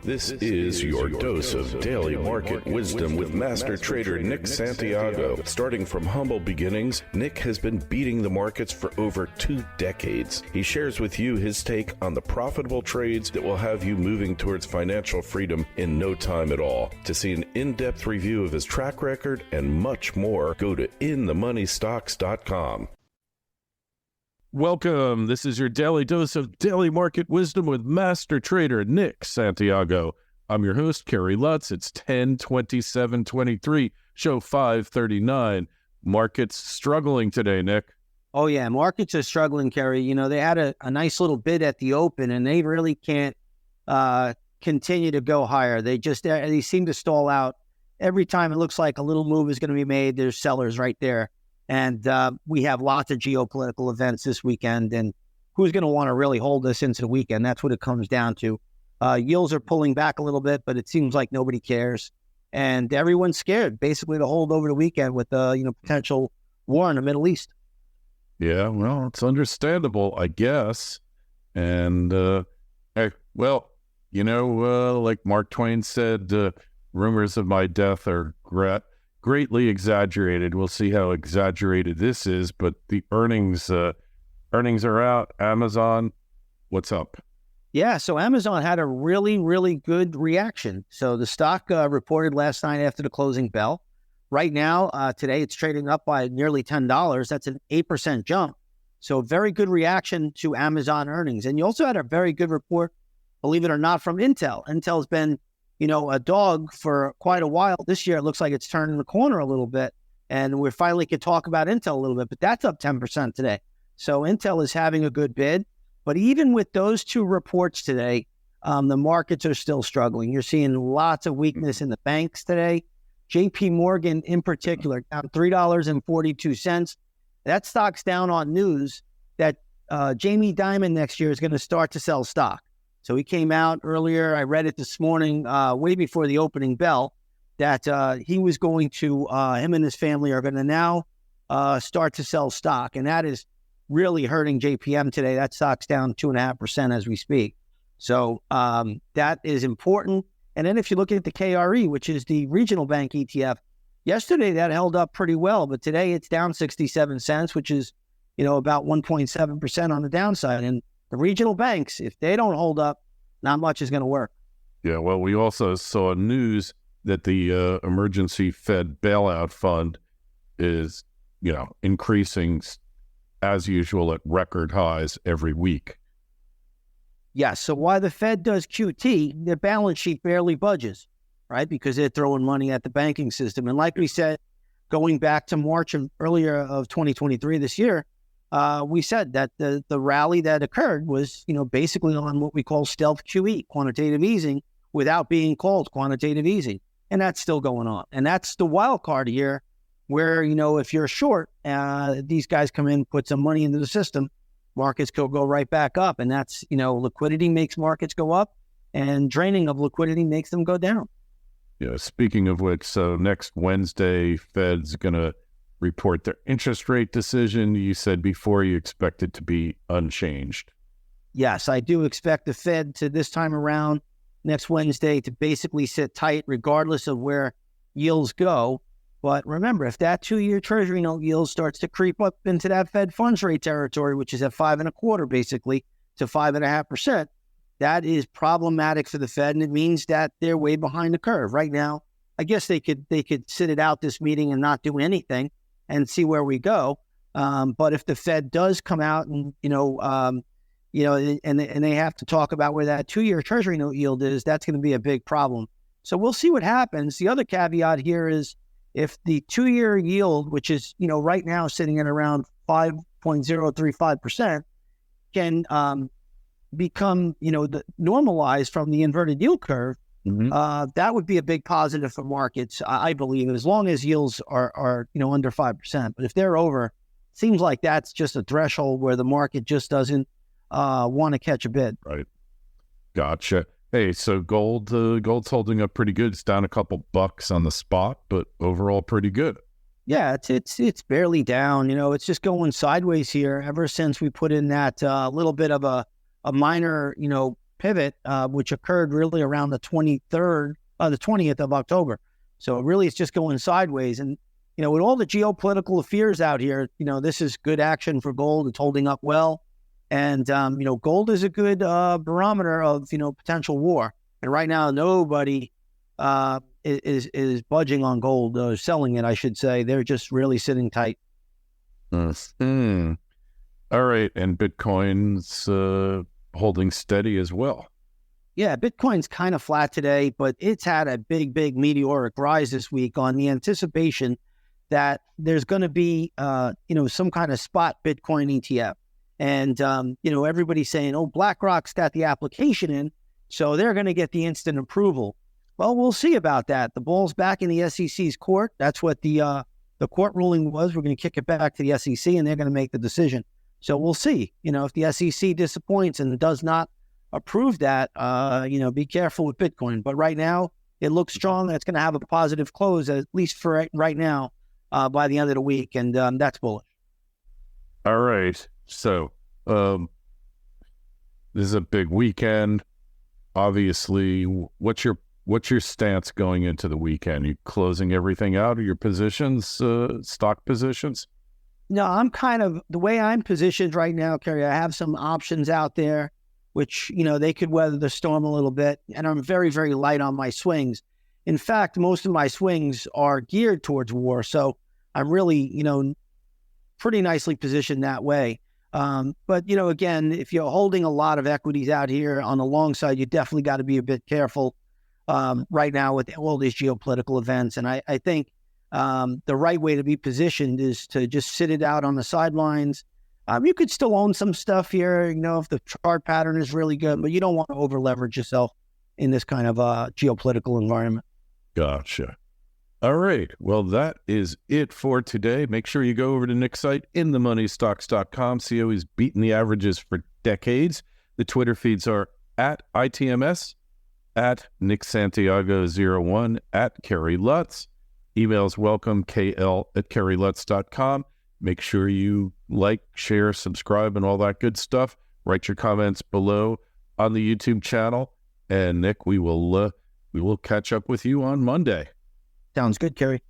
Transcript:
This is your dose of daily market wisdom with master trader Nick Santiago. Starting from humble beginnings, Nick has been beating the markets for over 2 decades. He shares with you his take on the profitable trades that will have you moving towards financial freedom in no time at all. To see an in-depth review of his track record and much more, go to inthemoneystocks.com. Welcome. This is your daily dose of daily market wisdom with master trader Nick Santiago. I'm your host, Kerry Lutz. It's 10/27/23, show 539. Markets struggling today, Nick. Oh, yeah. Markets are struggling, Kerry. You know, they had a nice little bid at the open, and they really can't continue to go higher. They seem to stall out. Every time it looks like a little move is going to be made, there's sellers right there. And we have lots of geopolitical events this weekend, and who's going to want to really hold us into the weekend? That's what it comes down to. Yields are pulling back a little bit, but it seems like nobody cares. And everyone's scared, basically, to hold over the weekend with potential war in the Middle East. Yeah, well, it's understandable, I guess. And, like Mark Twain said, rumors of my death are greatly exaggerated. We'll see how exaggerated this is, but the earnings are out. Amazon, what's up? Yeah, so Amazon had a really, really good reaction. So the stock reported last night after the closing bell. Right now, today, it's trading up by nearly $10. That's an 8% jump. So very good reaction to Amazon earnings. And you also had a very good report, believe it or not, from Intel. Intel's been a dog for quite a while. This year, it looks like it's turning the corner a little bit, and we finally could talk about Intel a little bit, but that's up 10% today. So Intel is having a good bid, but even with those two reports today, the markets are still struggling. You're seeing lots of weakness in the banks today. JP Morgan in particular, down $3.42. That stock's down on news that Jamie Dimon next year is going to start to sell stock. So he came out earlier, I read it this morning, way before the opening bell, that he was going to, him and his family are going to now start to sell stock. And that is really hurting JPM today. That stock's down 2.5% as we speak. So that is important. And then if you look at the KRE, which is the regional bank ETF, yesterday that held up pretty well, but today it's down 67 cents, which is, about 1.7% on the downside. And the regional banks, if they don't hold up, not much is going to work. Yeah, well, we also saw news that the emergency Fed bailout fund is, increasing as usual at record highs every week. Yeah, so while the Fed does QT, their balance sheet barely budges, right? Because they're throwing money at the banking system. And like we said, going back to March earlier of 2023 this year, we said that the rally that occurred was, basically on what we call stealth QE, quantitative easing, without being called quantitative easing. And that's still going on. And that's the wild card here where, if you're short, these guys come in, put some money into the system, markets could go right back up. And that's, liquidity makes markets go up, and draining of liquidity makes them go down. Yeah, speaking of which, so next Wednesday, Fed's going to report their interest rate decision. You said before you expect it to be unchanged. Yes, I do expect the Fed to this time around next Wednesday to basically sit tight regardless of where yields go. But remember, if that 2-year Treasury note yield starts to creep up into that Fed funds rate territory, which is at 5.25% basically to 5.5%, that is problematic for the Fed, and it means that they're way behind the curve right now. I guess they could sit it out this meeting and not do anything and see where we go. But if the Fed does come out and, and they have to talk about where that 2-year Treasury note yield is, that's going to be a big problem. So we'll see what happens. The other caveat here is if the 2-year yield, which is, right now sitting at around 5.035%, can become, normalized from the inverted yield curve, that would be a big positive for markets, I believe, as long as yields are under 5%. But if they're over, it seems like that's just a threshold where the market just doesn't want to catch a bid. Right. Gotcha. Hey, so gold's holding up pretty good. It's down a couple bucks on the spot, but overall pretty good. Yeah, it's barely down. It's just going sideways here ever since we put in that little bit of a minor, pivot, which occurred really around the 20th of October. So really, it's just going sideways. And, with all the geopolitical fears out here, this is good action for gold. It's holding up well. And, gold is a good barometer of, potential war. And right now, nobody is budging on gold, selling it, I should say. They're just really sitting tight. Mm-hmm. All right. And Bitcoin's holding steady as well. Yeah, Bitcoin's kind of flat today, but it's had a big, big meteoric rise this week on the anticipation that there's going to be, some kind of spot Bitcoin ETF. And, everybody's saying, oh, BlackRock's got the application in, so they're going to get the instant approval. Well, we'll see about that. The ball's back in the SEC's court. That's what the court ruling was. We're going to kick it back to the SEC, and they're going to make the decision. So we'll see. If the SEC disappoints and does not approve that, be careful with Bitcoin. But right now, it looks strong. It's going to have a positive close, at least for right now, by the end of the week, and that's bullish. All right. So this is a big weekend. Obviously, what's your stance going into the weekend? You closing everything out of your positions, stock positions? No, I'm the way I'm positioned right now, Kerry, I have some options out there, which, they could weather the storm a little bit. And I'm very, very light on my swings. In fact, most of my swings are geared towards war. So I'm really, pretty nicely positioned that way. But, again, if you're holding a lot of equities out here on the long side, you definitely got to be a bit careful right now with all these geopolitical events. And I think the right way to be positioned is to just sit it out on the sidelines. You could still own some stuff here, if the chart pattern is really good, but you don't want to over leverage yourself in this kind of geopolitical environment. Gotcha. All right. Well, that is it for today. Make sure you go over to Nick's site, inthemoneystocks.com. See how he's beaten the averages for decades. The Twitter feeds are at ITMS, at Nick Santiago01, at Kerry Lutz. Emails welcome, kl@kerrylutz.com. Make sure you like, share, subscribe, and all that good stuff. Write your comments below on the YouTube channel. And Nick, we will catch up with you on Monday. Sounds good, Kerry.